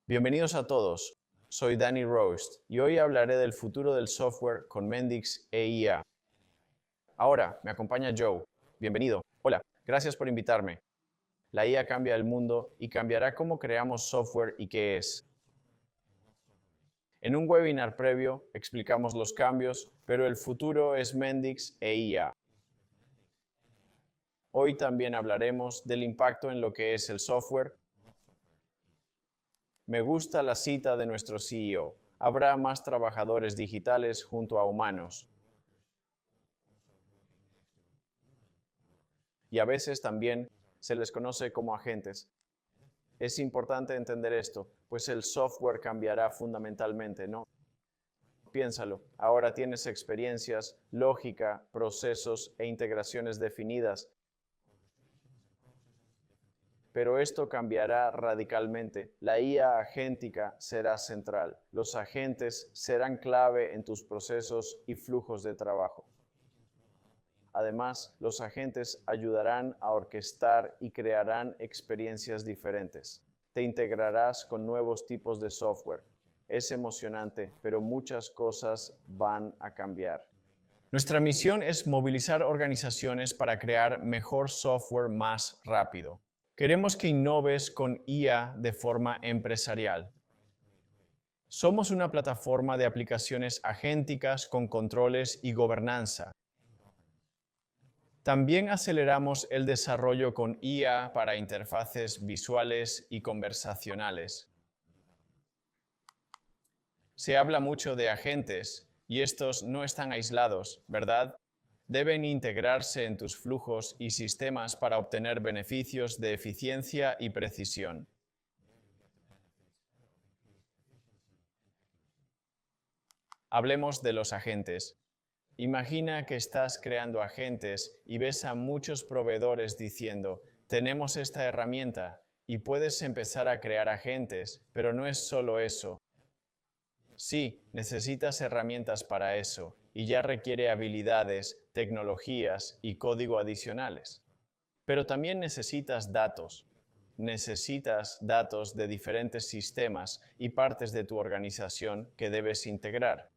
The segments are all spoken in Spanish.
Bienvenidos a todos, soy Danny Roast y hoy hablaré del futuro del software con Mendix e IA. Ahora me acompaña Joe. Bienvenido. Hola, gracias por invitarme. La IA cambia el mundo y cambiará cómo creamos software y qué es. En un webinar previo explicamos los cambios, pero el futuro es Mendix e IA. Hoy también hablaremos del impacto en lo que es el software. Me gusta la cita de nuestro CEO. Habrá más trabajadores digitales junto a humanos. Y a veces también se les conoce como agentes. Es importante entender esto, pues el software cambiará fundamentalmente, ¿no? Piénsalo, ahora tienes experiencias, lógica, procesos e integraciones definidas. Pero esto cambiará radicalmente. La IA agéntica será central. Los agentes serán clave en tus procesos y flujos de trabajo. Además, los agentes ayudarán a orquestar y crearán experiencias diferentes. Te integrarás con nuevos tipos de software. Es emocionante, pero muchas cosas van a cambiar. Nuestra misión es movilizar organizaciones para crear mejor software más rápido. Queremos que innoves con IA de forma empresarial. Somos una plataforma de aplicaciones agénticas con controles y gobernanza. También aceleramos el desarrollo con IA para interfaces visuales y conversacionales. Se habla mucho de agentes y estos no están aislados, ¿verdad? Deben integrarse en tus flujos y sistemas para obtener beneficios de eficiencia y precisión. Hablemos de los agentes. Imagina que estás creando agentes y ves a muchos proveedores diciendo, tenemos esta herramienta y puedes empezar a crear agentes, pero no es solo eso. Sí, necesitas herramientas para eso y ya requiere habilidades, tecnologías y código adicionales. Pero también necesitas datos. Necesitas datos de diferentes sistemas y partes de tu organización que debes integrar.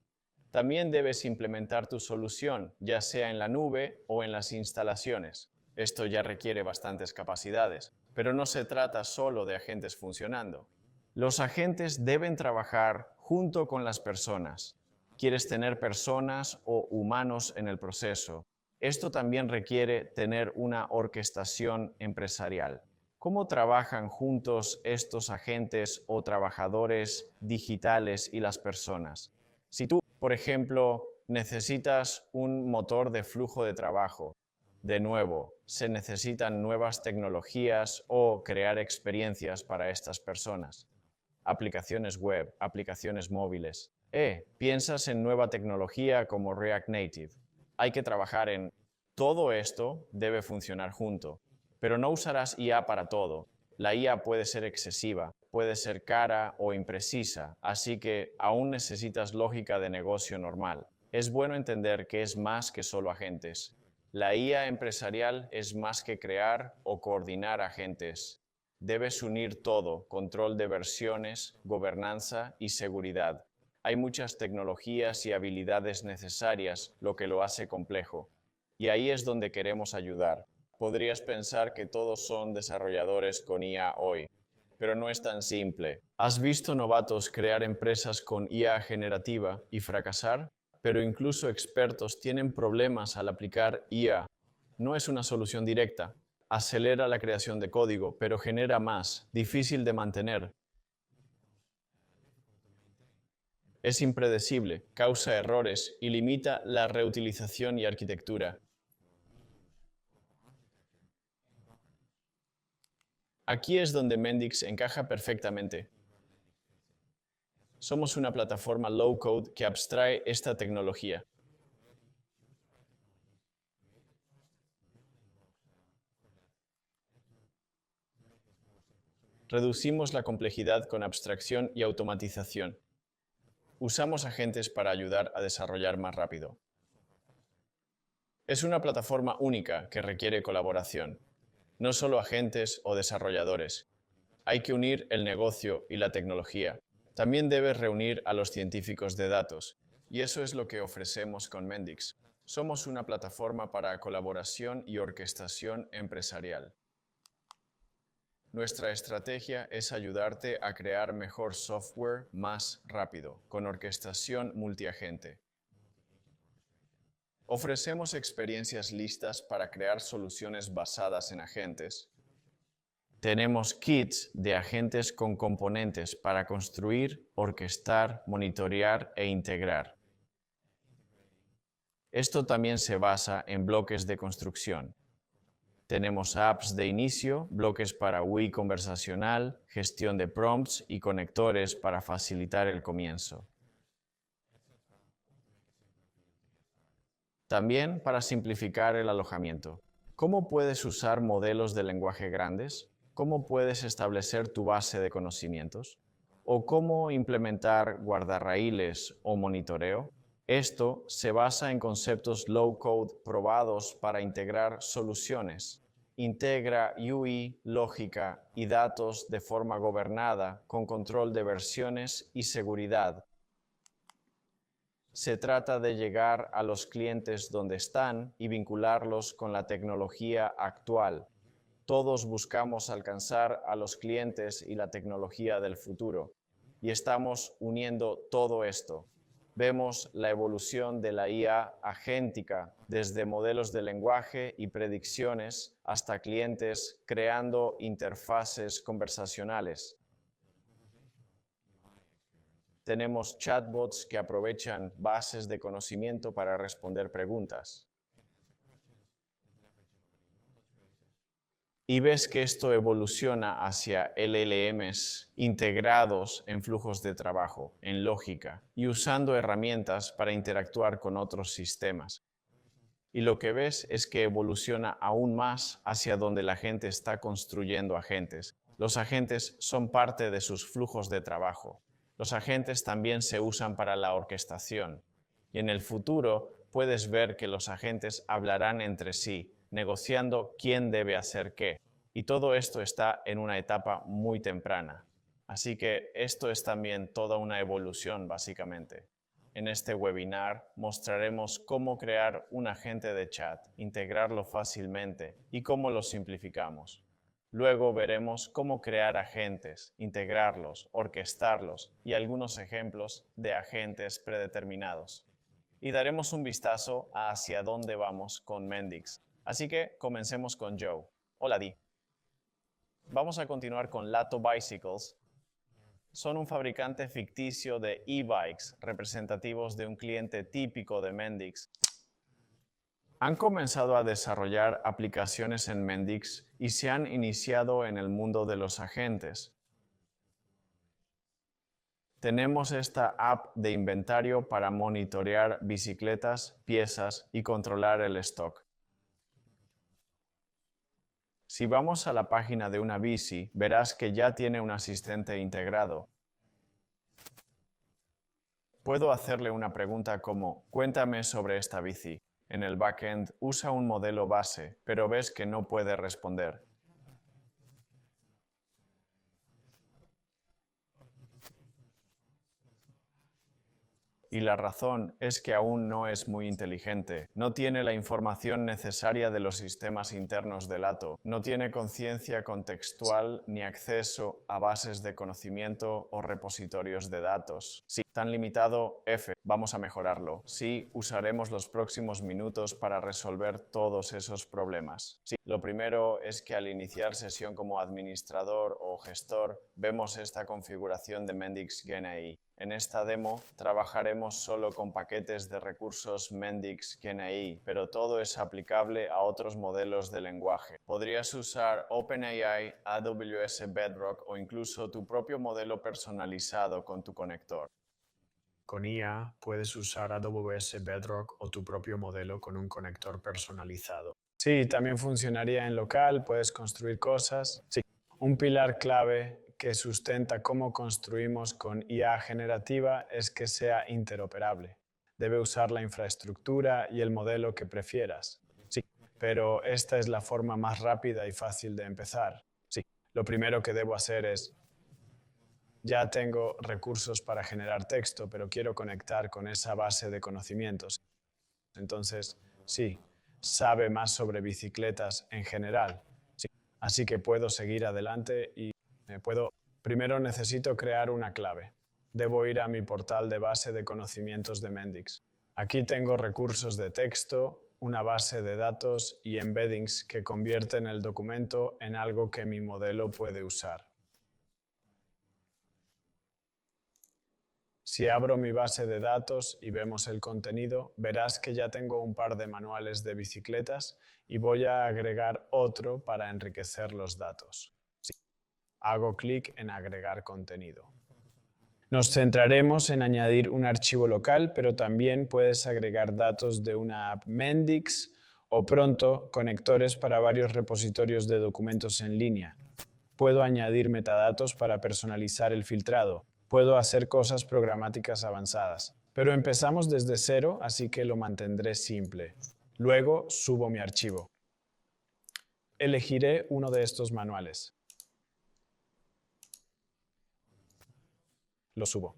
También debes implementar tu solución, ya sea en la nube o en las instalaciones. Esto ya requiere bastantes capacidades, pero no se trata solo de agentes funcionando. Los agentes deben trabajar junto con las personas. ¿Quieres tener personas o humanos en el proceso? Esto también requiere tener una orquestación empresarial. ¿Cómo trabajan juntos estos agentes o trabajadores digitales y las personas? Si tú, por ejemplo, necesitas un motor de flujo de trabajo, de nuevo, se necesitan nuevas tecnologías o crear experiencias para estas personas. Aplicaciones web, aplicaciones móviles. Piensas en nueva tecnología como React Native. Hay que trabajar en todo esto debe funcionar junto, pero no usarás IA para todo. La IA puede ser excesiva, puede ser cara o imprecisa, así que aún necesitas lógica de negocio normal. Es bueno entender que es más que solo agentes. La IA empresarial es más que crear o coordinar agentes. Debes unir todo, control de versiones, gobernanza y seguridad. Hay muchas tecnologías y habilidades necesarias, lo que lo hace complejo. Y ahí es donde queremos ayudar. Podrías pensar que todos son desarrolladores con IA hoy, pero no es tan simple. ¿Has visto novatos crear empresas con IA generativa y fracasar? Pero incluso expertos tienen problemas al aplicar IA. No es una solución directa. Acelera la creación de código, pero genera más, difícil de mantener. Es impredecible, causa errores y limita la reutilización y arquitectura. Aquí es donde Mendix encaja perfectamente. Somos una plataforma low-code que abstrae esta tecnología. Reducimos la complejidad con abstracción y automatización. Usamos agentes para ayudar a desarrollar más rápido. Es una plataforma única que requiere colaboración. No solo agentes o desarrolladores, Hay que unir el negocio y la tecnología. También debes reunir a los científicos de datos. Y eso es lo que ofrecemos con Mendix. Somos una plataforma para colaboración y orquestación empresarial. Nuestra estrategia es ayudarte a crear mejor software más rápido, con orquestación multiagente. Ofrecemos experiencias listas para crear soluciones basadas en agentes. Tenemos kits de agentes con componentes para construir, orquestar, monitorear e integrar. Esto también se basa en bloques de construcción. Tenemos apps de inicio, bloques para UI conversacional, gestión de prompts y conectores para facilitar el comienzo. También para simplificar el alojamiento. ¿Cómo puedes usar modelos de lenguaje grandes? ¿Cómo puedes establecer tu base de conocimientos? ¿O cómo implementar guardarraíles o monitoreo? Esto se basa en conceptos low-code probados para integrar soluciones. Integra UI, lógica y datos de forma gobernada con control de versiones y seguridad. Se trata de llegar a los clientes donde están y vincularlos con la tecnología actual. Todos buscamos alcanzar a los clientes y la tecnología del futuro. Y estamos uniendo todo esto. Vemos la evolución de la IA agéntica, desde modelos de lenguaje y predicciones hasta clientes creando interfaces conversacionales. Tenemos chatbots que aprovechan bases de conocimiento para responder preguntas. Y ves que esto evoluciona hacia LLMs integrados en flujos de trabajo, en lógica, y usando herramientas para interactuar con otros sistemas. Y lo que ves es que evoluciona aún más hacia donde la gente está construyendo agentes. Los agentes son parte de sus flujos de trabajo. Los agentes también se usan para la orquestación. Y en el futuro puedes ver que los agentes hablarán entre sí, negociando quién debe hacer qué. Y todo esto está en una etapa muy temprana. Así que esto es también toda una evolución, básicamente. En este webinar mostraremos cómo crear un agente de chat, integrarlo fácilmente y cómo lo simplificamos. Luego veremos cómo crear agentes, integrarlos, orquestarlos y algunos ejemplos de agentes predeterminados. Y daremos un vistazo a hacia dónde vamos con Mendix. Así que comencemos con Joe. Hola, Di. Vamos a continuar con Lato Bicycles. Son un fabricante ficticio de e-bikes representativos de un cliente típico de Mendix. Han comenzado a desarrollar aplicaciones en Mendix y se han iniciado en el mundo de los agentes. Tenemos esta app de inventario para monitorear bicicletas, piezas y controlar el stock. Si vamos a la página de una bici, verás que ya tiene un asistente integrado. Puedo hacerle una pregunta como, cuéntame sobre esta bici. En el backend usa un modelo base, pero ves que no puede responder. Y la razón es que aún no es muy inteligente. No tiene la información necesaria de los sistemas internos del Lato. No tiene conciencia contextual ni acceso a bases de conocimiento o repositorios de datos. Sí, tan limitado, F. Vamos a mejorarlo. Sí, usaremos los próximos minutos para resolver todos esos problemas. Sí, lo primero es que al iniciar sesión como administrador o gestor, vemos esta configuración de Mendix GNI. En esta demo trabajaremos solo con paquetes de recursos Mendix GNI, pero todo es aplicable a otros modelos de lenguaje. Podrías usar OpenAI, AWS Bedrock o incluso tu propio modelo personalizado con tu conector. Con IA puedes usar AWS Bedrock o tu propio modelo con un conector personalizado. Sí, también funcionaría en local, puedes construir cosas. Sí, un pilar clave que sustenta cómo construimos con IA generativa es que sea interoperable. Debe usar la infraestructura y el modelo que prefieras. Sí, pero esta es la forma más rápida y fácil de empezar. Sí, Lo primero que debo hacer es, ya tengo recursos para generar texto, pero quiero conectar con esa base de conocimientos. Entonces, sí, sabe más sobre bicicletas en general. Sí. Así que puedo seguir adelante y Primero necesito crear una clave. Debo ir a mi portal de base de conocimientos de Mendix. Aquí tengo recursos de texto, una base de datos y embeddings que convierten el documento en algo que mi modelo puede usar. Si abro mi base de datos y vemos el contenido, verás que ya tengo un par de manuales de bicicletas y voy a agregar otro para enriquecer los datos. Sí. Hago clic en agregar contenido. Nos centraremos en añadir un archivo local, pero también puedes agregar datos de una app Mendix o pronto conectores para varios repositorios de documentos en línea. Puedo añadir metadatos para personalizar el filtrado. Puedo hacer cosas programáticas avanzadas. Pero empezamos desde cero, así que lo mantendré simple. Luego subo mi archivo. Elegiré uno de estos manuales. Lo subo.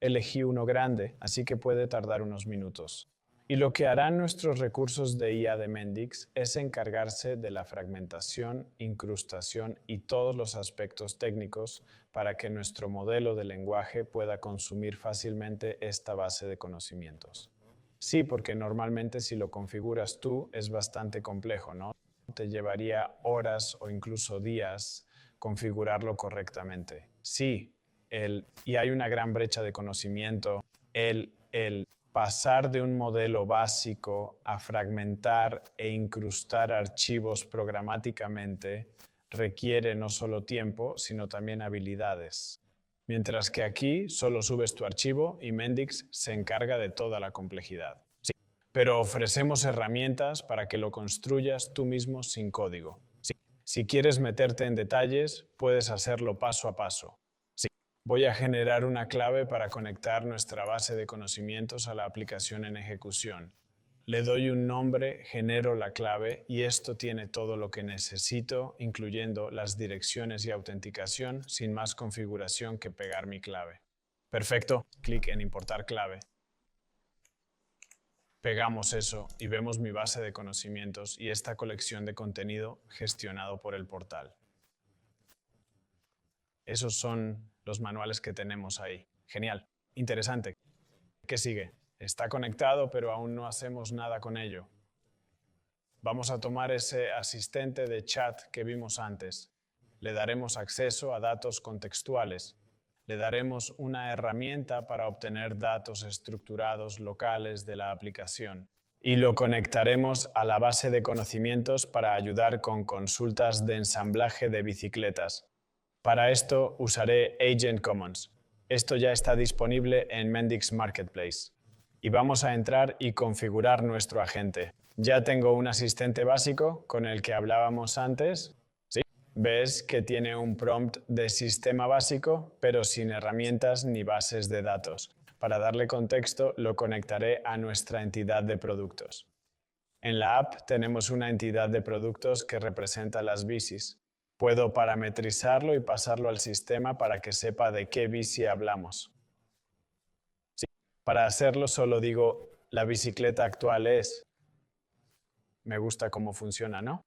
Elegí uno grande, así que puede tardar unos minutos. Y lo que harán nuestros recursos de IA de Mendix es encargarse de la fragmentación, incrustación y todos los aspectos técnicos para que nuestro modelo de lenguaje pueda consumir fácilmente esta base de conocimientos. Sí, porque normalmente si lo configuras tú es bastante complejo, ¿no? Te llevaría horas o incluso días configurarlo correctamente. Sí, y hay una gran brecha de conocimiento. El pasar de un modelo básico a fragmentar e incrustar archivos programáticamente requiere no solo tiempo, sino también habilidades. Mientras que aquí solo subes tu archivo y Mendix se encarga de toda la complejidad. Sí, pero ofrecemos herramientas para que lo construyas tú mismo sin código. Sí, si quieres meterte en detalles, puedes hacerlo paso a paso. Voy a generar una clave para conectar nuestra base de conocimientos a la aplicación en ejecución. Le doy un nombre, genero la clave y esto tiene todo lo que necesito, incluyendo las direcciones y autenticación, sin más configuración que pegar mi clave. Perfecto, clic en importar clave. Pegamos eso y vemos mi base de conocimientos y esta colección de contenido gestionado por el portal. Esos son los manuales que tenemos ahí. Genial, interesante. ¿Qué sigue? Está conectado, pero aún no hacemos nada con ello. Vamos a tomar ese asistente de chat que vimos antes. Le daremos acceso a datos contextuales. Le daremos una herramienta para obtener datos estructurados locales de la aplicación. Y lo conectaremos a la base de conocimientos para ayudar con consultas de ensamblaje de bicicletas. Para esto usaré Agent Commons. Esto ya está disponible en Mendix Marketplace. Y vamos a entrar y configurar nuestro agente. Ya tengo un asistente básico con el que hablábamos antes. ¿Sí? Ves que tiene un prompt de sistema básico, pero sin herramientas ni bases de datos. Para darle contexto, lo conectaré a nuestra entidad de productos. En la app tenemos una entidad de productos que representa las bicis. Puedo parametrizarlo y pasarlo al sistema para que sepa de qué bici hablamos. Sí. Para hacerlo solo digo, la bicicleta actual es. Me gusta cómo funciona, ¿no?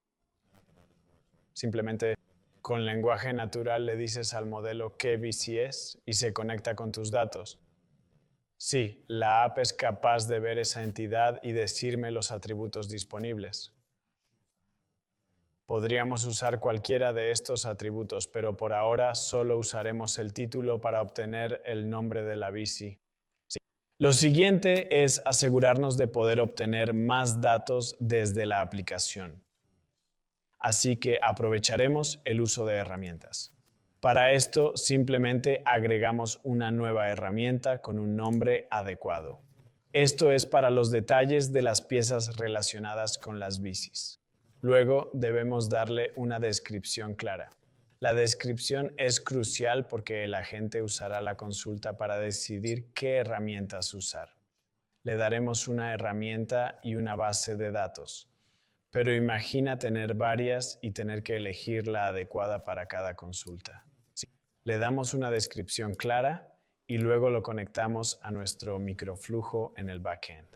Simplemente con lenguaje natural le dices al modelo qué bici es y se conecta con tus datos. Sí, la app es capaz de ver esa entidad y decirme los atributos disponibles. Podríamos usar cualquiera de estos atributos, pero por ahora solo usaremos el título para obtener el nombre de la bici. Sí. Lo siguiente es asegurarnos de poder obtener más datos desde la aplicación. Así que aprovecharemos el uso de herramientas. Para esto simplemente agregamos una nueva herramienta con un nombre adecuado. Esto es para los detalles de las piezas relacionadas con las bicis. Luego debemos darle una descripción clara. La descripción es crucial porque el agente usará la consulta para decidir qué herramientas usar. Le daremos una herramienta y una base de datos. Pero imagina tener varias y tener que elegir la adecuada para cada consulta. Sí. Le damos una descripción clara y luego lo conectamos a nuestro microflujo en el backend.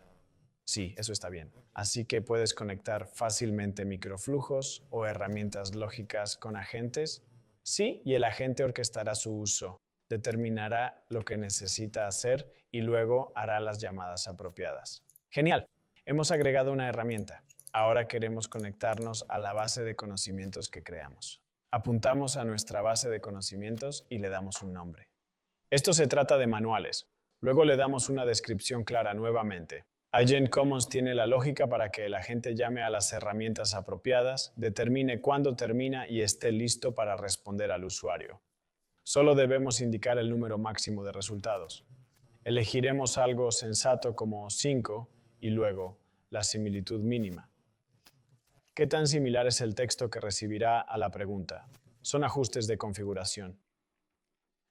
Sí, eso está bien. Así que puedes conectar fácilmente microflujos o herramientas lógicas con agentes. Sí, y el agente orquestará su uso, determinará lo que necesita hacer y luego hará las llamadas apropiadas. Genial. Hemos agregado una herramienta. Ahora queremos conectarnos a la base de conocimientos que creamos. Apuntamos a nuestra base de conocimientos y le damos un nombre. Esto se trata de manuales. Luego le damos una descripción clara nuevamente. Agent Commons tiene la lógica para que el agente llame a las herramientas apropiadas, determine cuándo termina y esté listo para responder al usuario. Solo debemos indicar el número máximo de resultados. Elegiremos algo sensato como 5 y luego la similitud mínima. ¿Qué tan similar es el texto que recibirá a la pregunta? Son ajustes de configuración.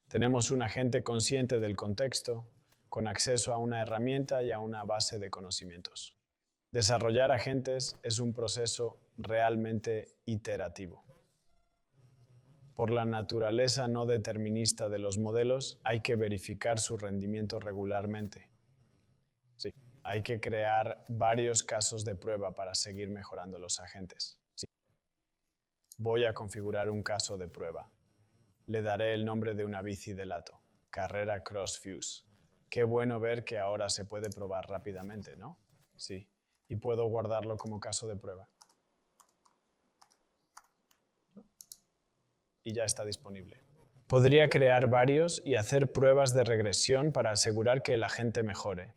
Tenemos un agente consciente del contexto, con acceso a una herramienta y a una base de conocimientos. Desarrollar agentes es un proceso realmente iterativo. Por la naturaleza no determinista de los modelos, hay que verificar su rendimiento regularmente. Sí, hay que crear varios casos de prueba para seguir mejorando los agentes. Sí. Voy a configurar un caso de prueba. Le daré el nombre de una bici de lato, Carrera Crossfuse. Qué bueno ver que ahora se puede probar rápidamente, ¿no? Sí, y puedo guardarlo como caso de prueba. Y ya está disponible. Podría crear varios y hacer pruebas de regresión para asegurar que el agente mejore.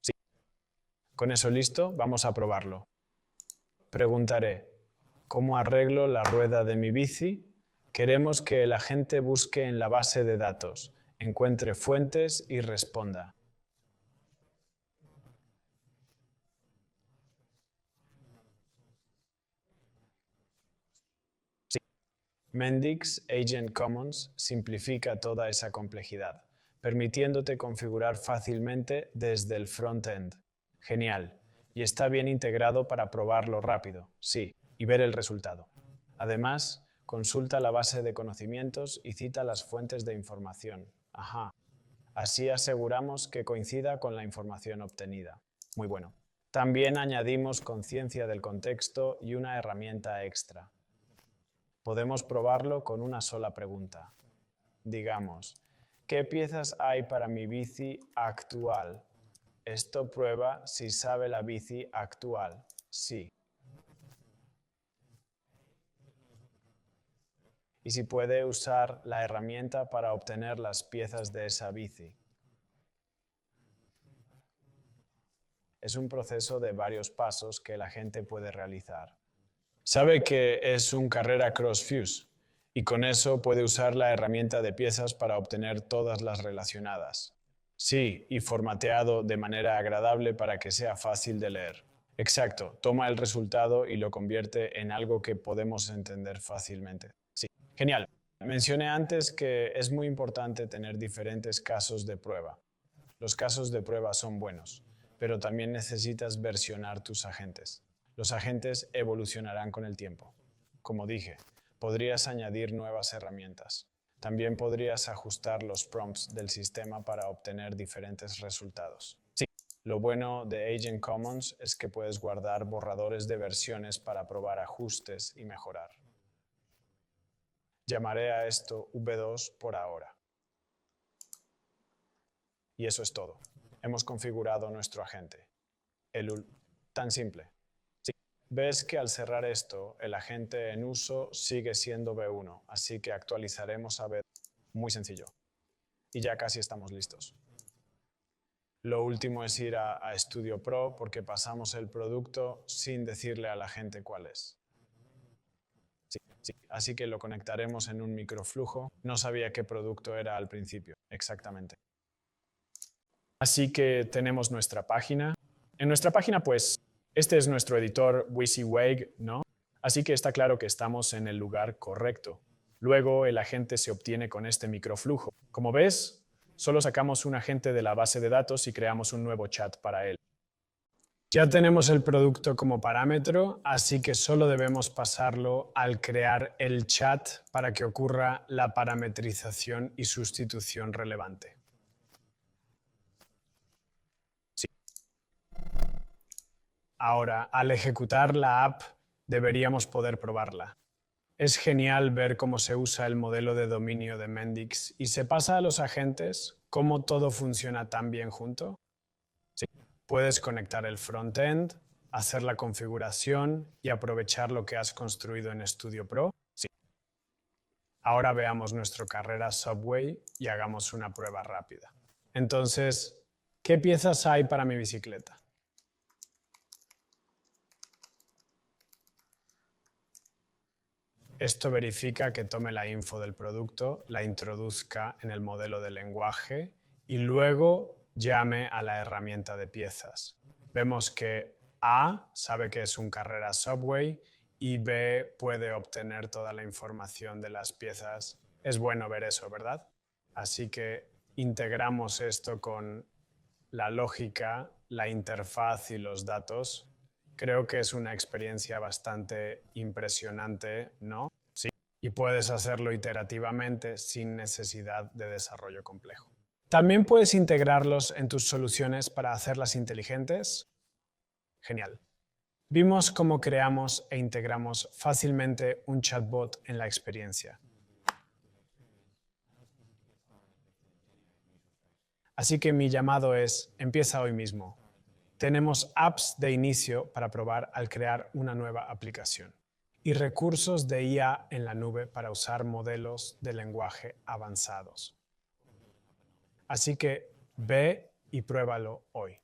Sí. Con eso listo, vamos a probarlo. Preguntaré, ¿cómo arreglo la rueda de mi bici? Queremos que el agente busque en la base de datos, encuentre fuentes y responda. Sí. Mendix Agent Commons simplifica toda esa complejidad, permitiéndote configurar fácilmente desde el front-end. Genial. Y está bien integrado para probarlo rápido, sí, y ver el resultado. Además, consulta la base de conocimientos y cita las fuentes de información. Ajá. Así aseguramos que coincida con la información obtenida. Muy bueno. También añadimos conciencia del contexto y una herramienta extra. Podemos probarlo con una sola pregunta. Digamos, ¿qué piezas hay para mi bici actual? Esto prueba si sabe la bici actual. Sí. Y si puede usar la herramienta para obtener las piezas de esa bici. Es un proceso de varios pasos que la gente puede realizar. Sabe que es un Carrera Crossfuse y con eso puede usar la herramienta de piezas para obtener todas las relacionadas. Sí, y formateado de manera agradable para que sea fácil de leer. Exacto, toma el resultado y lo convierte en algo que podemos entender fácilmente. Sí, genial. Mencioné antes que es muy importante tener diferentes casos de prueba. Los casos de prueba son buenos, pero también necesitas versionar tus agentes. Los agentes evolucionarán con el tiempo. Como dije, podrías añadir nuevas herramientas. También podrías ajustar los prompts del sistema para obtener diferentes resultados. Sí, lo bueno de Agent Commons es que puedes guardar borradores de versiones para probar ajustes y mejorar. Llamaré a esto V2 por ahora. Y eso es todo. Hemos configurado nuestro agente. Tan simple. Sí. Ves que al cerrar esto, el agente en uso sigue siendo V1, así que actualizaremos a V2. Muy sencillo. Y ya casi estamos listos. Lo último es ir a Studio Pro porque pasamos el producto sin decirle a la gente cuál es. Sí. Así que lo conectaremos en un microflujo. No sabía qué producto era al principio, exactamente. Así que tenemos nuestra página. En nuestra página, pues, este es nuestro editor WYSIWYG, ¿no? Así que está claro que estamos en el lugar correcto. Luego, el agente se obtiene con este microflujo. Como ves, solo sacamos un agente de la base de datos y creamos un nuevo chat para él. Ya tenemos el producto como parámetro, así que solo debemos pasarlo al crear el chat para que ocurra la parametrización y sustitución relevante. Sí. Ahora, al ejecutar la app, deberíamos poder probarla. Es genial ver cómo se usa el modelo de dominio de Mendix y se pasa a los agentes, cómo todo funciona tan bien junto. Sí. Puedes conectar el frontend, hacer la configuración y aprovechar lo que has construido en Studio Pro. Sí. Ahora veamos nuestro carrera Subway y hagamos una prueba rápida. Entonces, ¿qué piezas hay para mi bicicleta? Esto verifica que tome la info del producto, la introduzca en el modelo de lenguaje y luego llame a la herramienta de piezas. Vemos que A sabe que es un carrera Subway y B puede obtener toda la información de las piezas. Es bueno ver eso, ¿verdad? Así que integramos esto con la lógica, la interfaz y los datos. Creo que es una experiencia bastante impresionante, ¿no? Sí. Y puedes hacerlo iterativamente sin necesidad de desarrollo complejo. ¿También puedes integrarlos en tus soluciones para hacerlas inteligentes? Genial. Vimos cómo creamos e integramos fácilmente un chatbot en la experiencia. Así que mi llamado es, empieza hoy mismo. Tenemos apps de inicio para probar al crear una nueva aplicación y recursos de IA en la nube para usar modelos de lenguaje avanzados. Así que ve y pruébalo hoy.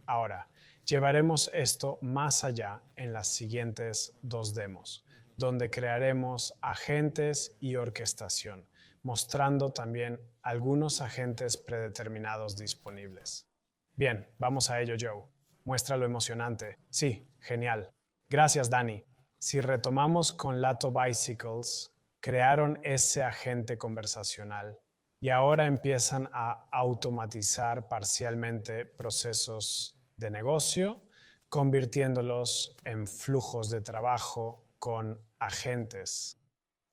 Ahora, llevaremos esto más allá en las siguientes 2 demos, donde crearemos agentes y orquestación, mostrando también algunos agentes predeterminados disponibles. Bien, vamos a ello, Joe. Muestra lo emocionante. Sí, genial. Gracias, Dani. Si retomamos con Lato Bicycles, crearon ese agente conversacional y ahora empiezan a automatizar parcialmente procesos de negocio, convirtiéndolos en flujos de trabajo con agentes.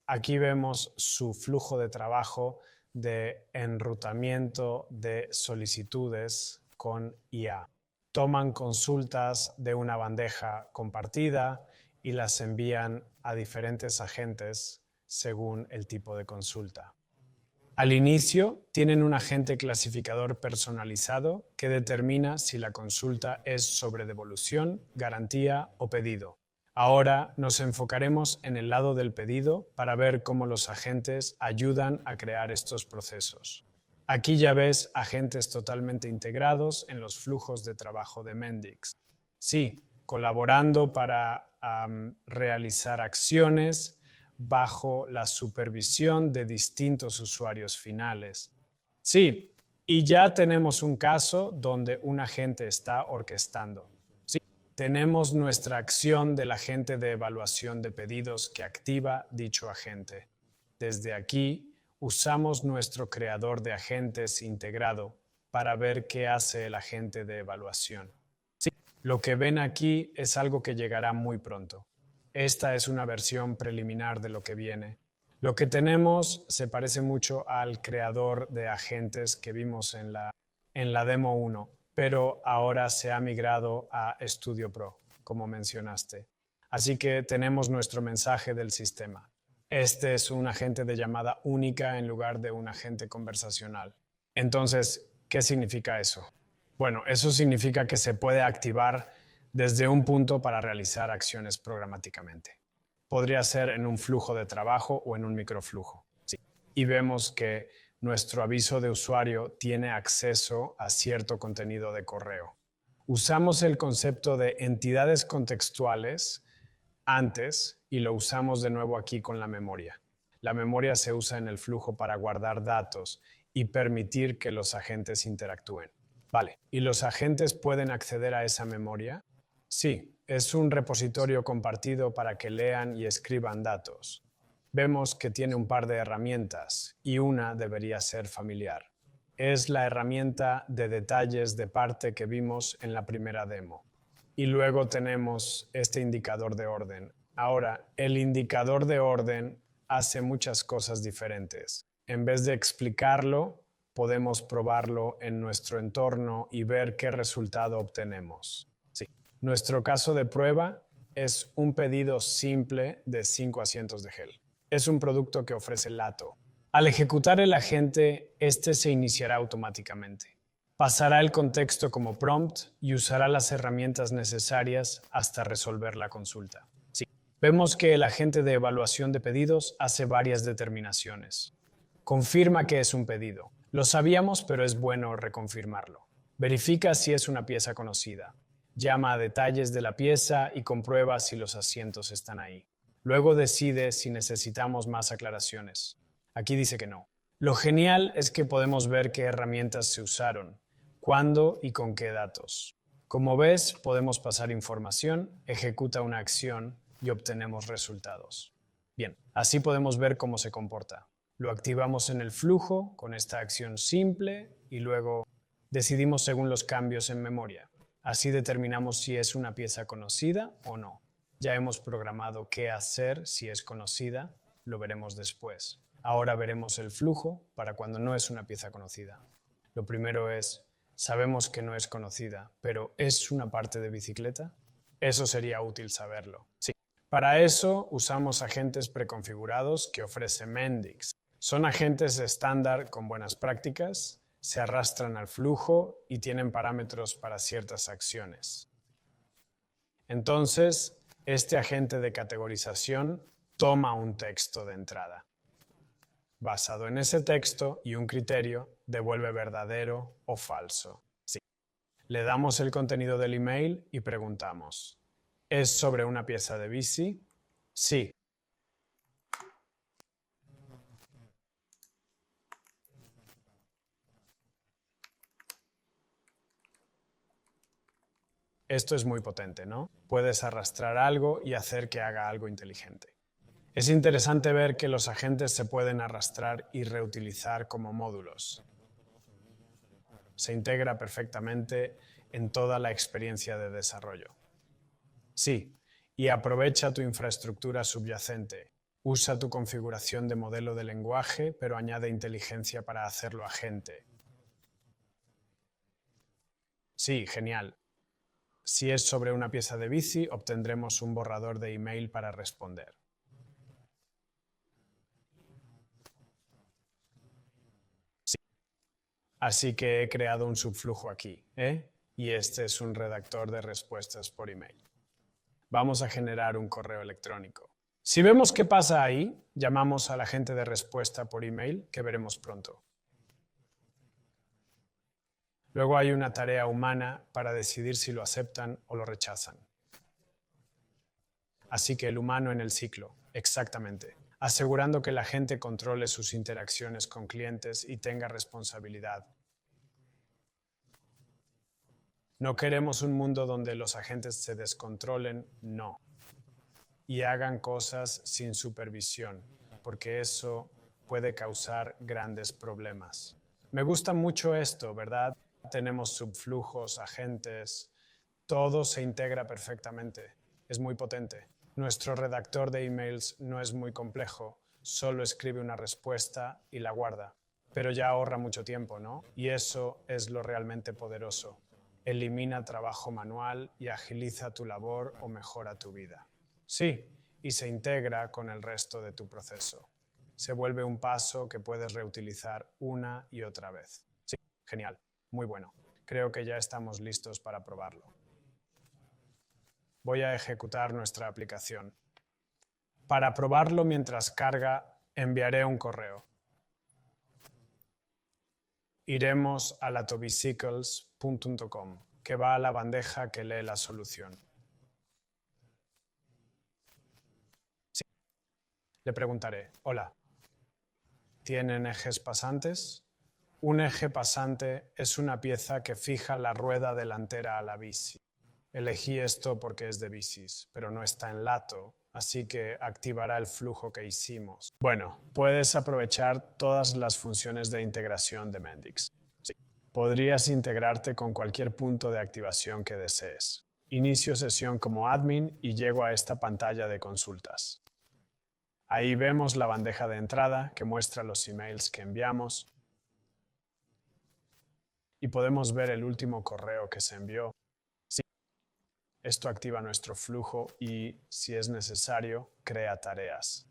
Aquí vemos su flujo de trabajo de enrutamiento de solicitudes con IA. Toman consultas de una bandeja compartida y las envían a diferentes agentes según el tipo de consulta. Al inicio, tienen un agente clasificador personalizado que determina si la consulta es sobre devolución, garantía o pedido. Ahora nos enfocaremos en el lado del pedido para ver cómo los agentes ayudan a crear estos procesos. Aquí ya ves agentes totalmente integrados en los flujos de trabajo de Mendix. Sí, colaborando para realizar acciones bajo la supervisión de distintos usuarios finales. Sí, y ya tenemos un caso donde un agente está orquestando. Sí, tenemos nuestra acción del agente de evaluación de pedidos que activa dicho agente. Desde aquí, usamos nuestro creador de agentes integrado para ver qué hace el agente de evaluación. Sí, lo que ven aquí es algo que llegará muy pronto. Esta es una versión preliminar de lo que viene. Lo que tenemos se parece mucho al creador de agentes que vimos en la demo 1, pero ahora se ha migrado a Studio Pro, como mencionaste. Así que tenemos nuestro mensaje del sistema. Este es un agente de llamada única en lugar de un agente conversacional. Entonces, ¿qué significa eso? Bueno, eso significa que se puede activar desde un punto para realizar acciones programáticamente. Podría ser en un flujo de trabajo o en un microflujo. Sí. Y vemos que nuestro aviso de usuario tiene acceso a cierto contenido de correo. Usamos el concepto de entidades contextuales antes y lo usamos de nuevo aquí con la memoria. La memoria se usa en el flujo para guardar datos y permitir que los agentes interactúen. Vale, ¿y los agentes pueden acceder a esa memoria? Sí, es un repositorio compartido para que lean y escriban datos. Vemos que tiene un par de herramientas y una debería ser familiar. Es la herramienta de detalles de parte que vimos en la primera demo. Y luego tenemos este indicador de orden. Ahora, el indicador de orden hace muchas cosas diferentes. En vez de explicarlo, podemos probarlo en nuestro entorno y ver qué resultado obtenemos. Sí. Nuestro caso de prueba es un pedido simple de 5 asientos de gel. Es un producto que ofrece Lato. Al ejecutar el agente, este se iniciará automáticamente. Pasará el contexto como prompt y usará las herramientas necesarias hasta resolver la consulta. Sí. Vemos que el agente de evaluación de pedidos hace varias determinaciones. Confirma que es un pedido. Lo sabíamos, pero es bueno reconfirmarlo. Verifica si es una pieza conocida. Llama a detalles de la pieza y comprueba si los asientos están ahí. Luego decide si necesitamos más aclaraciones. Aquí dice que no. Lo genial es que podemos ver qué herramientas se usaron, cuándo y con qué datos. Como ves, podemos pasar información, ejecuta una acción y obtenemos resultados. Bien, así podemos ver cómo se comporta. Lo activamos en el flujo con esta acción simple y luego decidimos según los cambios en memoria. Así determinamos si es una pieza conocida o no. Ya hemos programado qué hacer si es conocida, lo veremos después. Ahora veremos el flujo para cuando no es una pieza conocida. Lo primero es, sabemos que no es conocida, pero ¿es una parte de bicicleta? Eso sería útil saberlo. Sí. Para eso usamos agentes preconfigurados que ofrece Mendix. Son agentes estándar con buenas prácticas, se arrastran al flujo y tienen parámetros para ciertas acciones. Entonces, este agente de categorización toma un texto de entrada. Basado en ese texto y un criterio, devuelve verdadero o falso. Sí. Le damos el contenido del email y preguntamos, ¿es sobre una pieza de bici? Sí. Esto es muy potente, ¿no? Puedes arrastrar algo y hacer que haga algo inteligente. Es interesante ver que los agentes se pueden arrastrar y reutilizar como módulos. Se integra perfectamente en toda la experiencia de desarrollo. Sí, y aprovecha tu infraestructura subyacente. Usa tu configuración de modelo de lenguaje, pero añade inteligencia para hacerlo agente. Sí, genial. Si es sobre una pieza de bici, obtendremos un borrador de email para responder. Sí. Así que he creado un subflujo aquí, y este es un redactor de respuestas por email. Vamos a generar un correo electrónico. Si vemos qué pasa ahí, llamamos al agente de respuesta por email, que veremos pronto. Luego hay una tarea humana para decidir si lo aceptan o lo rechazan. Así que el humano en el ciclo, exactamente, asegurando que la gente controle sus interacciones con clientes y tenga responsabilidad. No queremos un mundo donde los agentes se descontrolen, no. Y hagan cosas sin supervisión, porque eso puede causar grandes problemas. Me gusta mucho esto, ¿verdad? Tenemos subflujos, agentes, todo se integra perfectamente. Es muy potente. Nuestro redactor de emails no es muy complejo, solo escribe una respuesta y la guarda. Pero ya ahorra mucho tiempo, ¿no? Y eso es lo realmente poderoso. Elimina trabajo manual y agiliza tu labor o mejora tu vida. Sí, y se integra con el resto de tu proceso. Se vuelve un paso que puedes reutilizar una y otra vez. Sí, genial. Muy bueno. Creo que ya estamos listos para probarlo. Voy a ejecutar nuestra aplicación. Para probarlo mientras carga, enviaré un correo. Iremos a latobicycles.com, que va a la bandeja que lee la solución. Sí. Le preguntaré, hola, ¿tienen ejes pasantes? Un eje pasante es una pieza que fija la rueda delantera a la bici. Elegí esto porque es de bicis, pero no está en Lato, así que activará el flujo que hicimos. Bueno, puedes aprovechar todas las funciones de integración de Mendix. Sí. Podrías integrarte con cualquier punto de activación que desees. Inicio sesión como admin y llego a esta pantalla de consultas. Ahí vemos la bandeja de entrada que muestra los emails que enviamos y podemos ver el último correo que se envió. Sí, esto activa nuestro flujo y, si es necesario, crea tareas.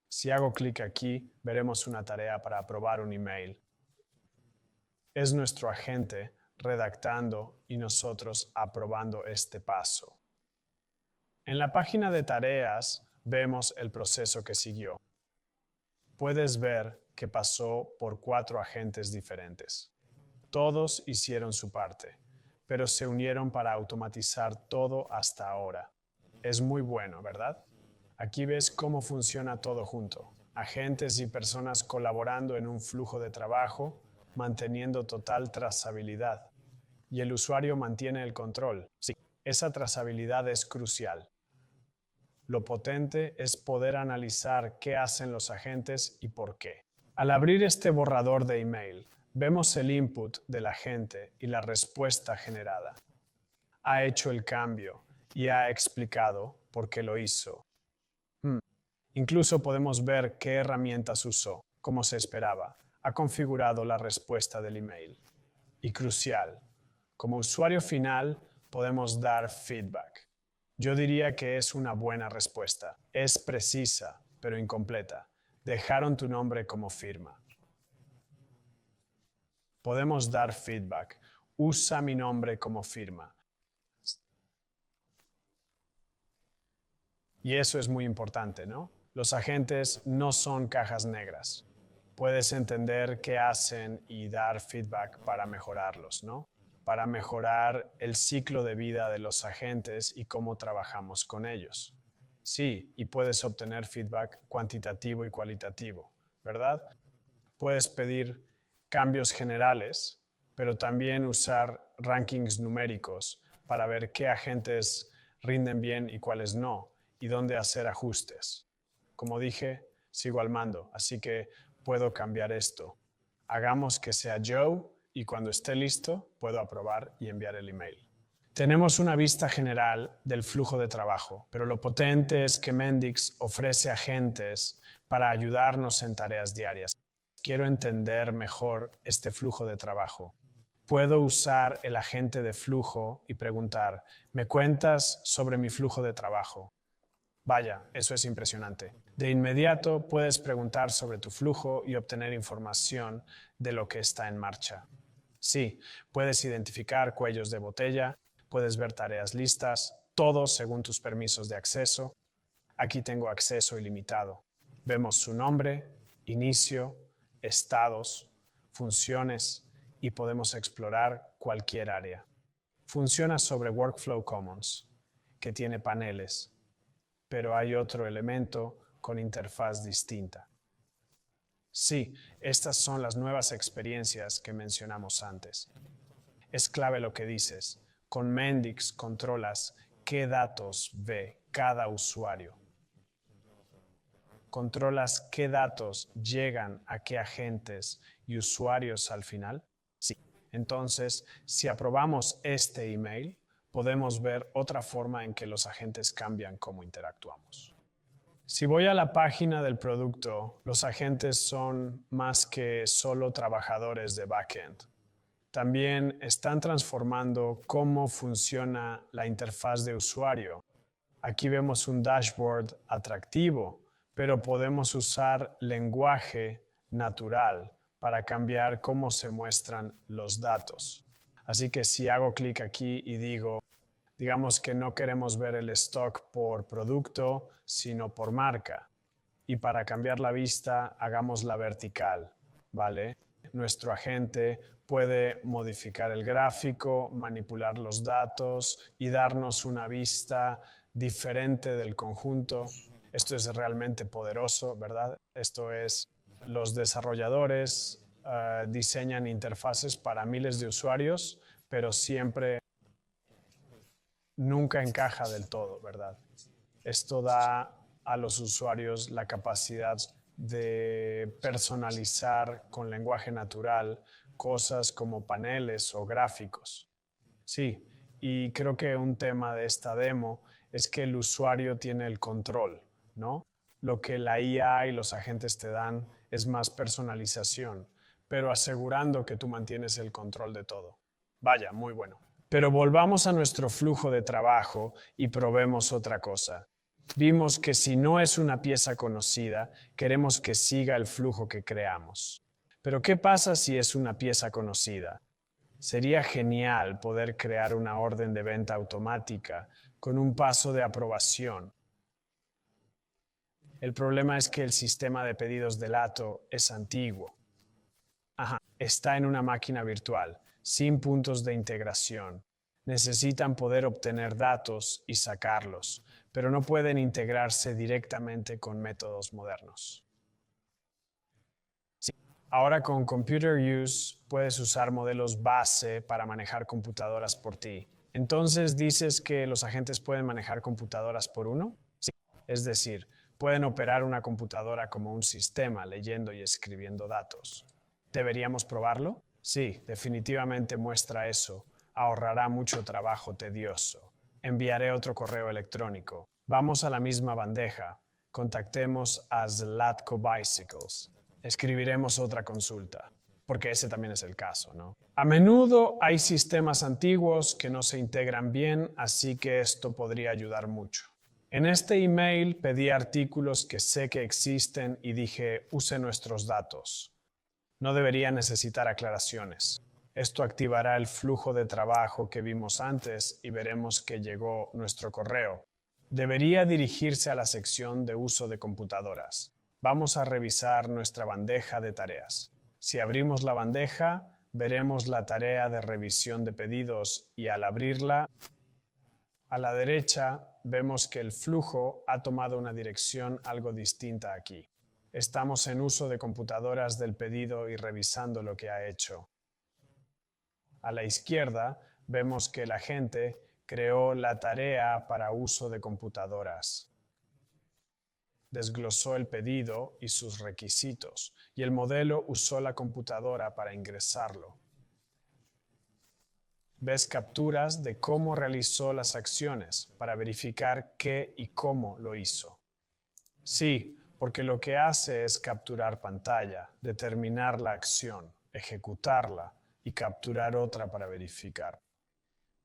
Si hago clic aquí, veremos una tarea para aprobar un email. Es nuestro agente redactando y nosotros aprobando este paso. En la página de tareas vemos el proceso que siguió. Puedes ver que pasó por 4 agentes diferentes. Todos hicieron su parte, pero se unieron para automatizar todo hasta ahora. Es muy bueno, ¿verdad? Aquí ves cómo funciona todo junto. Agentes y personas colaborando en un flujo de trabajo, manteniendo total trazabilidad. Y el usuario mantiene el control. Sí, esa trazabilidad es crucial. Lo potente es poder analizar qué hacen los agentes y por qué. Al abrir este borrador de email, vemos el input del agente y la respuesta generada. Ha hecho el cambio y ha explicado por qué lo hizo. Incluso podemos ver qué herramientas usó, como se esperaba. Ha configurado la respuesta del email. Y crucial, como usuario final podemos dar feedback. Yo diría que es una buena respuesta. Es precisa, pero incompleta. Dejaron tu nombre como firma. Podemos dar feedback. Usa mi nombre como firma. Y eso es muy importante, ¿no? Los agentes no son cajas negras. Puedes entender qué hacen y dar feedback para mejorarlos, ¿no? Para mejorar el ciclo de vida de los agentes y cómo trabajamos con ellos. Sí, y puedes obtener feedback cuantitativo y cualitativo, ¿verdad? Puedes pedir cambios generales, pero también usar rankings numéricos para ver qué agentes rinden bien y cuáles no, y dónde hacer ajustes. Como dije, sigo al mando, así que puedo cambiar esto. Hagamos que sea Joe y cuando esté listo puedo aprobar y enviar el email. Tenemos una vista general del flujo de trabajo, pero lo potente es que Mendix ofrece agentes para ayudarnos en tareas diarias. Quiero entender mejor este flujo de trabajo. Puedo usar el agente de flujo y preguntar, ¿me cuentas sobre mi flujo de trabajo? Vaya, eso es impresionante. De inmediato puedes preguntar sobre tu flujo y obtener información de lo que está en marcha. Sí, puedes identificar cuellos de botella, puedes ver tareas listas, todo según tus permisos de acceso. Aquí tengo acceso ilimitado. Vemos su nombre, inicio, estados, funciones y podemos explorar cualquier área. Funciona sobre Workflow Commons, que tiene paneles, pero hay otro elemento con interfaz distinta. Sí, estas son las nuevas experiencias que mencionamos antes. Es clave lo que dices. Con Mendix controlas qué datos ve cada usuario. ¿Controlas qué datos llegan a qué agentes y usuarios al final? Sí. Entonces, si aprobamos este email, podemos ver otra forma en que los agentes cambian cómo interactuamos. Si voy a la página del producto, los agentes son más que solo trabajadores de backend. También están transformando cómo funciona la interfaz de usuario. Aquí vemos un dashboard atractivo, pero podemos usar lenguaje natural para cambiar cómo se muestran los datos. Así que si hago clic aquí y digamos que no queremos ver el stock por producto, sino por marca. Y para cambiar la vista, hagámosla vertical, ¿vale? Nuestro agente puede modificar el gráfico, manipular los datos y darnos una vista diferente del conjunto. Esto es realmente poderoso, ¿verdad? Esto es, los desarrolladores diseñan interfaces para miles de usuarios, pero siempre nunca encaja del todo, ¿verdad? Esto da a los usuarios la capacidad de personalizar con lenguaje natural cosas como paneles o gráficos. Sí, y creo que un tema de esta demo es que el usuario tiene el control, ¿no? Lo que la IA y los agentes te dan es más personalización, pero asegurando que tú mantienes el control de todo. Vaya, muy bueno. Pero volvamos a nuestro flujo de trabajo y probemos otra cosa. Vimos que si no es una pieza conocida, queremos que siga el flujo que creamos. Pero ¿qué pasa si es una pieza conocida? Sería genial poder crear una orden de venta automática con un paso de aprobación. El problema es que el sistema de pedidos de Lato es antiguo. Está en una máquina virtual, sin puntos de integración. Necesitan poder obtener datos y sacarlos, pero no pueden integrarse directamente con métodos modernos. Ahora con Computer Use puedes usar modelos base para manejar computadoras por ti. Entonces, ¿dices que los agentes pueden manejar computadoras por uno? Sí. Es decir, pueden operar una computadora como un sistema, leyendo y escribiendo datos. ¿Deberíamos probarlo? Sí, definitivamente muestra eso. Ahorrará mucho trabajo tedioso. Enviaré otro correo electrónico. Vamos a la misma bandeja. Contactemos a Zlatko Bicycles. Escribiremos otra consulta, porque ese también es el caso, ¿no? A menudo hay sistemas antiguos que no se integran bien, así que esto podría ayudar mucho. En este email pedí artículos que sé que existen y dije, use nuestros datos. No debería necesitar aclaraciones. Esto activará el flujo de trabajo que vimos antes y veremos que llegó nuestro correo. Debería dirigirse a la sección de uso de computadoras. Vamos a revisar nuestra bandeja de tareas. Si abrimos la bandeja, veremos la tarea de revisión de pedidos y al abrirla, a la derecha vemos que el flujo ha tomado una dirección algo distinta aquí. Estamos en uso de computadoras del pedido y revisando lo que ha hecho. A la izquierda vemos que el agente creó la tarea para uso de computadoras. Desglosó el pedido y sus requisitos, y el modelo usó la computadora para ingresarlo. Ves capturas de cómo realizó las acciones para verificar qué y cómo lo hizo. Sí, porque lo que hace es capturar pantalla, determinar la acción, ejecutarla y capturar otra para verificar.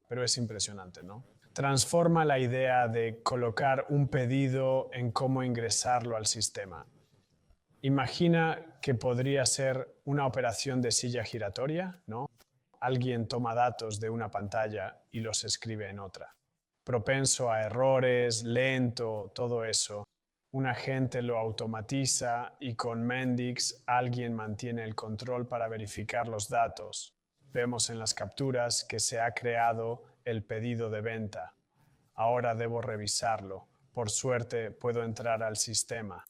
Pero es impresionante, ¿no? Transforma la idea de colocar un pedido en cómo ingresarlo al sistema. Imagina que podría ser una operación de silla giratoria, ¿no? Alguien toma datos de una pantalla y los escribe en otra. Propenso a errores, lento, todo eso. Un agente lo automatiza y con Mendix alguien mantiene el control para verificar los datos. Vemos en las capturas que se ha creado el pedido de venta. Ahora debo revisarlo. Por suerte puedo entrar al sistema.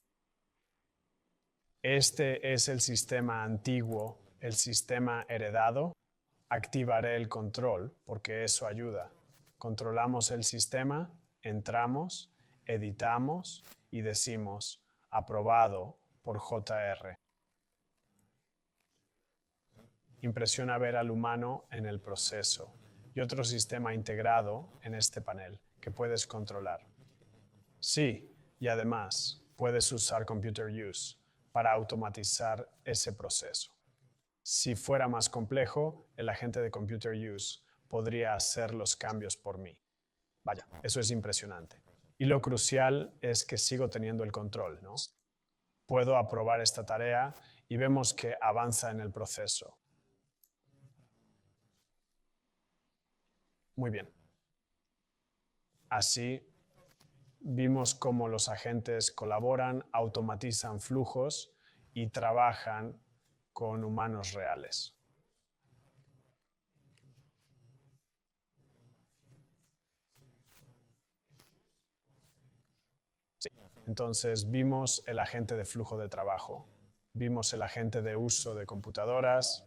Este es el sistema antiguo, el sistema heredado. Activaré el control porque eso ayuda. Controlamos el sistema, entramos, editamos y decimos aprobado por JR. Impresiona ver al humano en el proceso y otro sistema integrado en este panel que puedes controlar. Sí, y además puedes usar Computer Use para automatizar ese proceso. Si fuera más complejo, el agente de Computer Use podría hacer los cambios por mí. Vaya, eso es impresionante. Y lo crucial es que sigo teniendo el control, ¿no? Puedo aprobar esta tarea y vemos que avanza en el proceso. Muy bien. Así, vimos cómo los agentes colaboran, automatizan flujos y trabajan con humanos reales. Sí. Entonces, vimos el agente de flujo de trabajo, vimos el agente de uso de computadoras,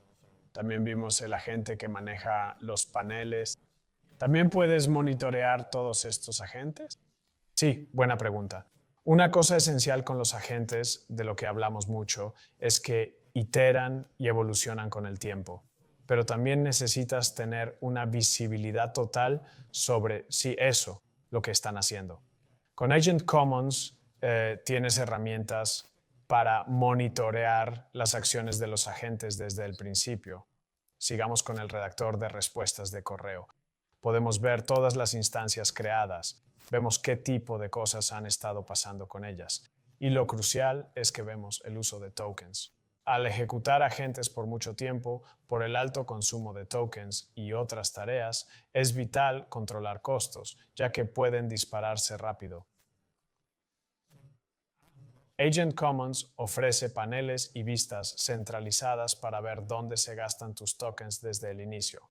también vimos el agente que maneja los paneles. ¿También puedes monitorear todos estos agentes? Sí, buena pregunta. Una cosa esencial con los agentes, de lo que hablamos mucho, es que iteran y evolucionan con el tiempo. Pero también necesitas tener una visibilidad total sobre si eso, lo que están haciendo. Con Agent Commons tienes herramientas para monitorear las acciones de los agentes desde el principio. Sigamos con el redactor de respuestas de correo. Podemos ver todas las instancias creadas, vemos qué tipo de cosas han estado pasando con ellas. Y lo crucial es que vemos el uso de tokens. Al ejecutar agentes por mucho tiempo, por el alto consumo de tokens y otras tareas, es vital controlar costos, ya que pueden dispararse rápido. Agent Commons ofrece paneles y vistas centralizadas para ver dónde se gastan tus tokens desde el inicio.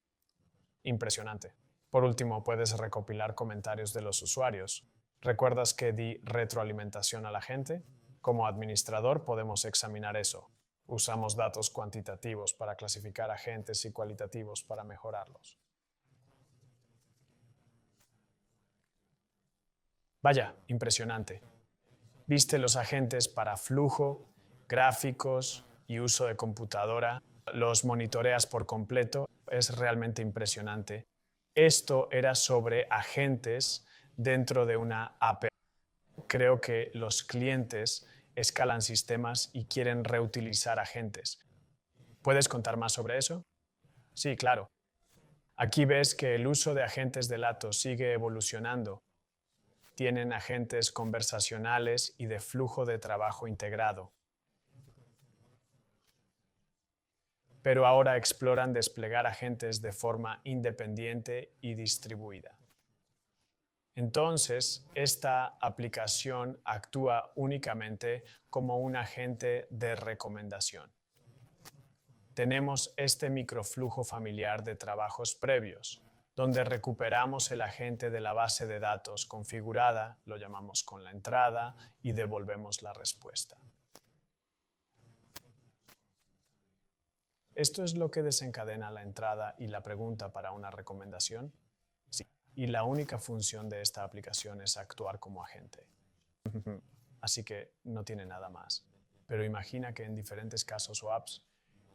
Impresionante. Por último, puedes recopilar comentarios de los usuarios. ¿Recuerdas que di retroalimentación a la gente? Como administrador podemos examinar eso. Usamos datos cuantitativos para clasificar agentes y cualitativos para mejorarlos. Vaya, impresionante. ¿Viste los agentes para flujo, gráficos y uso de computadora? Los monitoreas por completo. Es realmente impresionante. Esto era sobre agentes dentro de una API. Creo que los clientes escalan sistemas y quieren reutilizar agentes. ¿Puedes contar más sobre eso? Sí, claro. Aquí ves que el uso de agentes de datos sigue evolucionando. Tienen agentes conversacionales y de flujo de trabajo integrado. Pero ahora exploran desplegar agentes de forma independiente y distribuida. Entonces, esta aplicación actúa únicamente como un agente de recomendación. Tenemos este microflujo familiar de trabajos previos, donde recuperamos el agente de la base de datos configurada, lo llamamos con la entrada, y devolvemos la respuesta. ¿Esto es lo que desencadena la entrada y la pregunta para una recomendación? Sí. Y la única función de esta aplicación es actuar como agente. Así que no tiene nada más. Pero imagina que en diferentes casos o apps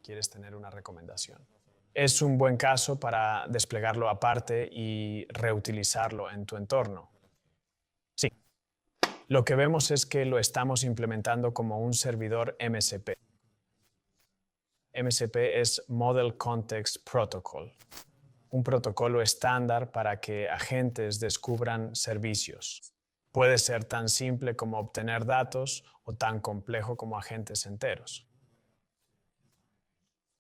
quieres tener una recomendación. Es un buen caso para desplegarlo aparte y reutilizarlo en tu entorno. Sí. Lo que vemos es que lo estamos implementando como un servidor MSP. MSP es Model Context Protocol, un protocolo estándar para que agentes descubran servicios. Puede ser tan simple como obtener datos o tan complejo como agentes enteros.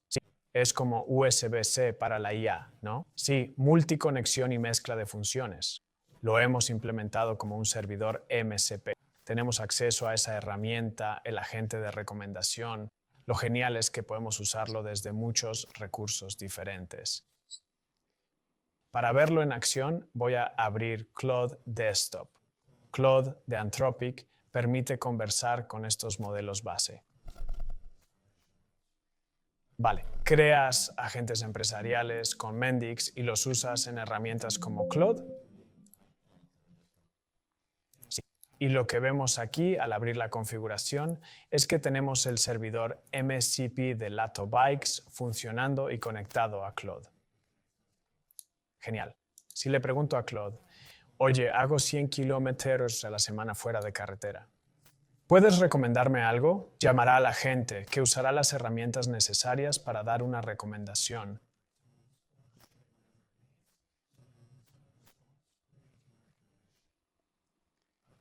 Sí, es como USB-C para la IA, ¿no? Sí, multiconexión y mezcla de funciones. Lo hemos implementado como un servidor MSP. Tenemos acceso a esa herramienta, el agente de recomendación. Lo genial es que podemos usarlo desde muchos recursos diferentes. Para verlo en acción, voy a abrir Claude Desktop. Claude de Anthropic permite conversar con estos modelos base. Vale, creas agentes empresariales con Mendix y los usas en herramientas como Claude. Sí. Y lo que vemos aquí al abrir la configuración es que tenemos el servidor MCP de Lato Bikes funcionando y conectado a Claude. Genial. Si le pregunto a Claude, oye, hago 100 kilómetros a la semana fuera de carretera, ¿puedes recomendarme algo? Llamará a la gente que usará las herramientas necesarias para dar una recomendación.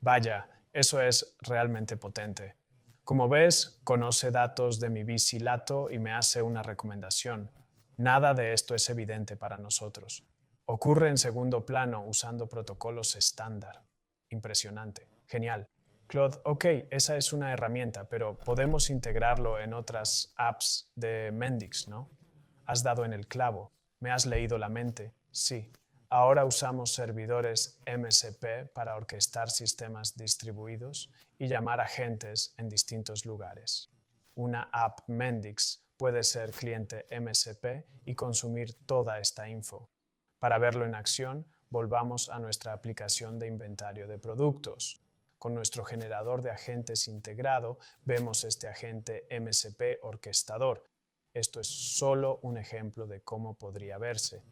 Vaya, eso es realmente potente. Como ves, conoce datos de mi bici Lato y me hace una recomendación. Nada de esto es evidente para nosotros. Ocurre en segundo plano usando protocolos estándar. Impresionante. Genial. Claude, ok, esa es una herramienta, pero podemos integrarlo en otras apps de Mendix, ¿no? Has dado en el clavo. ¿Me has leído la mente? Sí. Ahora usamos servidores MSP para orquestar sistemas distribuidos y llamar agentes en distintos lugares. Una app Mendix puede ser cliente MSP y consumir toda esta info. Para verlo en acción, volvamos a nuestra aplicación de inventario de productos. Con nuestro generador de agentes integrado, vemos este agente MCP orquestador. Esto es solo un ejemplo de cómo podría verse.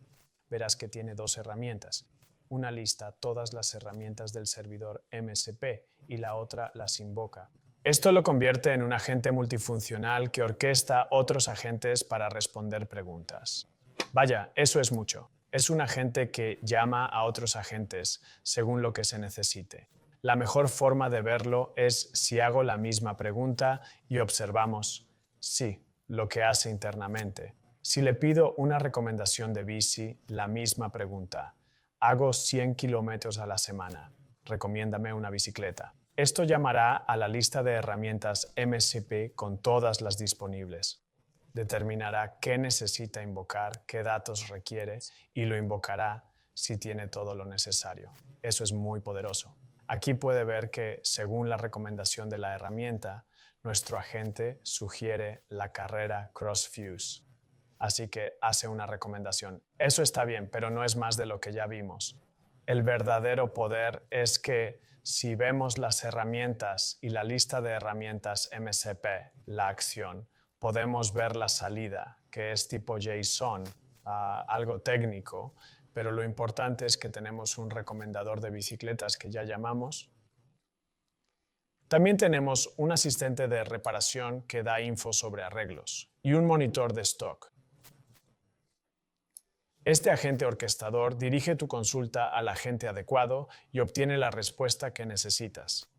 Verás que tiene dos herramientas. Una lista todas las herramientas del servidor MCP y la otra las invoca. Esto lo convierte en un agente multifuncional que orquesta otros agentes para responder preguntas. Vaya, eso es mucho. Es un agente que llama a otros agentes según lo que se necesite. La mejor forma de verlo es si hago la misma pregunta y observamos, sí, lo que hace internamente. Si le pido una recomendación de bici, la misma pregunta. Hago 100 kilómetros a la semana. Recomiéndame una bicicleta. Esto llamará a la lista de herramientas MCP con todas las disponibles. Determinará qué necesita invocar, qué datos requiere y lo invocará si tiene todo lo necesario. Eso es muy poderoso. Aquí puede ver que, según la recomendación de la herramienta, nuestro agente sugiere la carrera CrossFuse. Así que hace una recomendación. Eso está bien, pero no es más de lo que ya vimos. El verdadero poder es que si vemos las herramientas y la lista de herramientas MCP, la acción, podemos ver la salida, que es tipo JSON, algo técnico, pero lo importante es que tenemos un recomendador de bicicletas que ya llamamos. También tenemos un asistente de reparación que da info sobre arreglos y un monitor de stock. Este agente orquestador dirige tu consulta al agente adecuado y obtiene la respuesta que necesitas.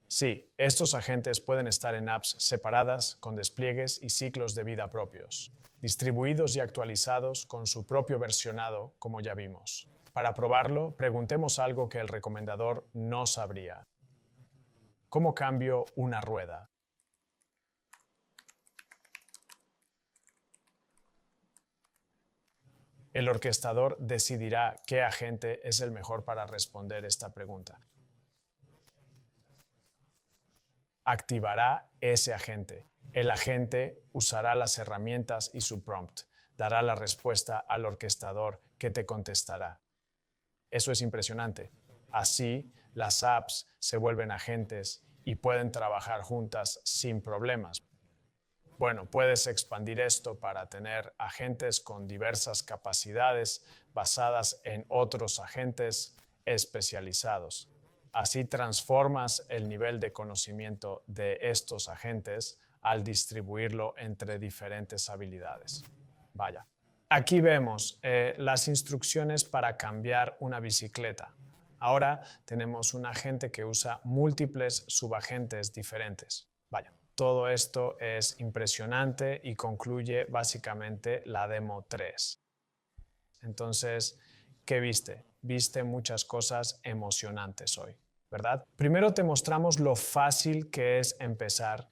Sí, estos agentes pueden estar en apps separadas con despliegues y ciclos de vida propios, distribuidos y actualizados con su propio versionado, como ya vimos. Para probarlo, preguntemos algo que el recomendador no sabría. ¿Cómo cambio una rueda? El orquestador decidirá qué agente es el mejor para responder esta pregunta. Activará ese agente. El agente usará las herramientas y su prompt. Dará la respuesta al orquestador que te contestará. Eso es impresionante. Así, las apps se vuelven agentes y pueden trabajar juntas sin problemas. Bueno, puedes expandir esto para tener agentes con diversas capacidades basadas en otros agentes especializados. Así transformas el nivel de conocimiento de estos agentes al distribuirlo entre diferentes habilidades. Vaya. Aquí vemos las instrucciones para cambiar una bicicleta. Ahora tenemos un agente que usa múltiples subagentes diferentes. Vaya. Todo esto es impresionante y concluye básicamente la demo 3. Entonces, ¿qué viste? Viste muchas cosas emocionantes hoy, ¿verdad? Primero te mostramos lo fácil que es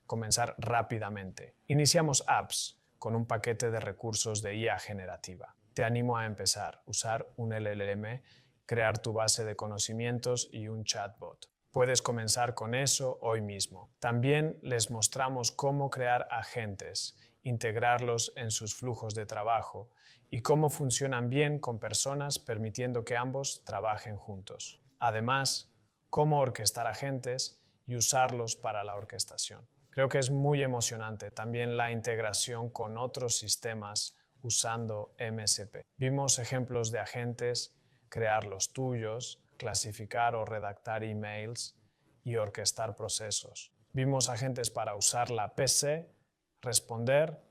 comenzar rápidamente. Iniciamos apps con un paquete de recursos de IA generativa. Te animo a empezar, usar un LLM, crear tu base de conocimientos y un chatbot. Puedes comenzar con eso hoy mismo. También les mostramos cómo crear agentes, integrarlos en sus flujos de trabajo y cómo funcionan bien con personas permitiendo que ambos trabajen juntos. Además, cómo orquestar agentes y usarlos para la orquestación. Creo que es muy emocionante también la integración con otros sistemas usando MCP. Vimos ejemplos de agentes, crear los tuyos, clasificar o redactar emails y orquestar procesos. Vimos agentes para usar la PC, responder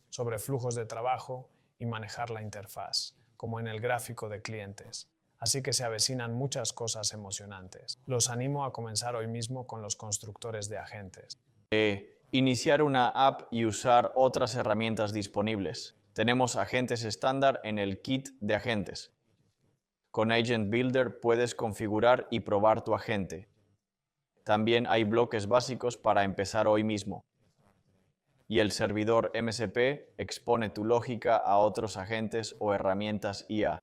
sobre flujos de trabajo y manejar la interfaz, como en el gráfico de clientes. Así que se avecinan muchas cosas emocionantes. Los animo a comenzar hoy mismo con los constructores de agentes. Iniciar una app y usar otras herramientas disponibles. Tenemos agentes estándar en el kit de agentes. Con Agent Builder puedes configurar y probar tu agente. También hay bloques básicos para empezar hoy mismo. Y el servidor MCP expone tu lógica a otros agentes o herramientas IA.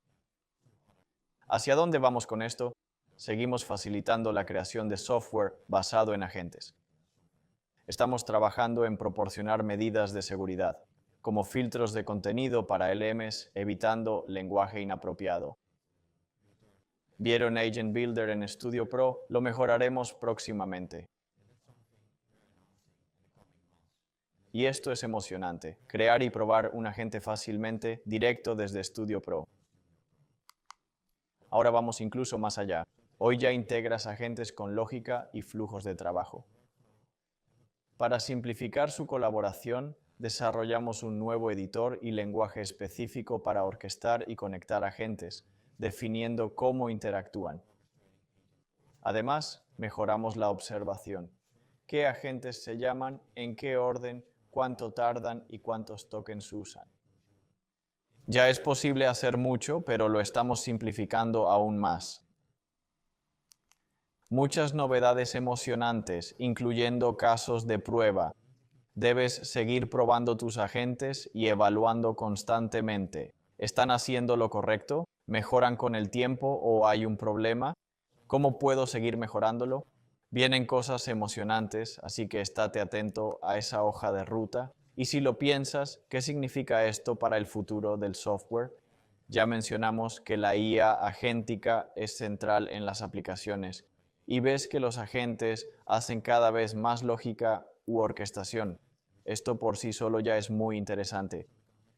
¿Hacia dónde vamos con esto? Seguimos facilitando la creación de software basado en agentes. Estamos trabajando en proporcionar medidas de seguridad, como filtros de contenido para LMs, evitando lenguaje inapropiado. Vieron Agent Builder en Studio Pro, lo mejoraremos próximamente. Y esto es emocionante, crear y probar un agente fácilmente, directo desde Studio Pro. Ahora vamos incluso más allá. Hoy ya integras agentes con lógica y flujos de trabajo. Para simplificar su colaboración, desarrollamos un nuevo editor y lenguaje específico para orquestar y conectar agentes, definiendo cómo interactúan. Además, mejoramos la observación. ¿Qué agentes se llaman, en qué orden, cuánto tardan y cuántos tokens usan? Ya es posible hacer mucho, pero lo estamos simplificando aún más. Muchas novedades emocionantes, incluyendo casos de prueba. Debes seguir probando tus agentes y evaluando constantemente. ¿Están haciendo lo correcto? ¿Mejoran con el tiempo o hay un problema? ¿Cómo puedo seguir mejorándolo? Vienen cosas emocionantes, así que estate atento a esa hoja de ruta. Y si lo piensas, ¿qué significa esto para el futuro del software? Ya mencionamos que la IA agéntica es central en las aplicaciones y ves que los agentes hacen cada vez más lógica u orquestación. Esto por sí solo ya es muy interesante.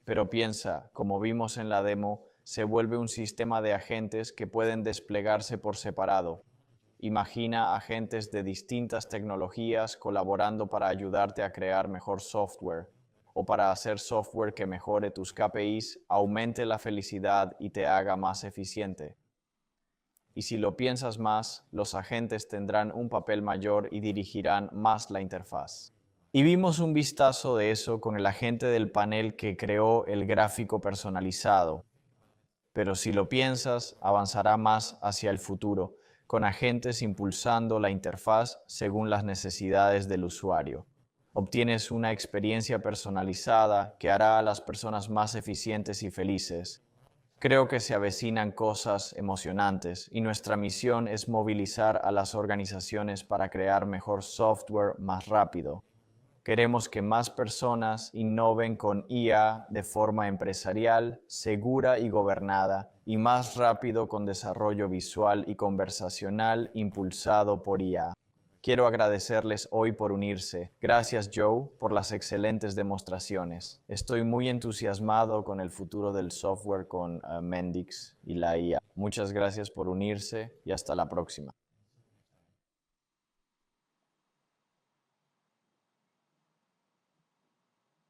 Pero piensa, como vimos en la demo, se vuelve un sistema de agentes que pueden desplegarse por separado. Imagina agentes de distintas tecnologías colaborando para ayudarte a crear mejor software o para hacer software que mejore tus KPIs, aumente la felicidad y te haga más eficiente. Y si lo piensas más, los agentes tendrán un papel mayor y dirigirán más la interfaz. Y vimos un vistazo de eso con el agente del panel que creó el gráfico personalizado. Pero si lo piensas, avanzará más hacia el futuro, con agentes impulsando la interfaz según las necesidades del usuario. Obtienes una experiencia personalizada que hará a las personas más eficientes y felices. Creo que se avecinan cosas emocionantes y nuestra misión es movilizar a las organizaciones para crear mejor software más rápido. Queremos que más personas innoven con IA de forma empresarial, segura y gobernada, y más rápido con desarrollo visual y conversacional impulsado por IA. Quiero agradecerles hoy por unirse. Gracias, Joe, por las excelentes demostraciones. Estoy muy entusiasmado con el futuro del software con Mendix y la IA. Muchas gracias por unirse y hasta la próxima.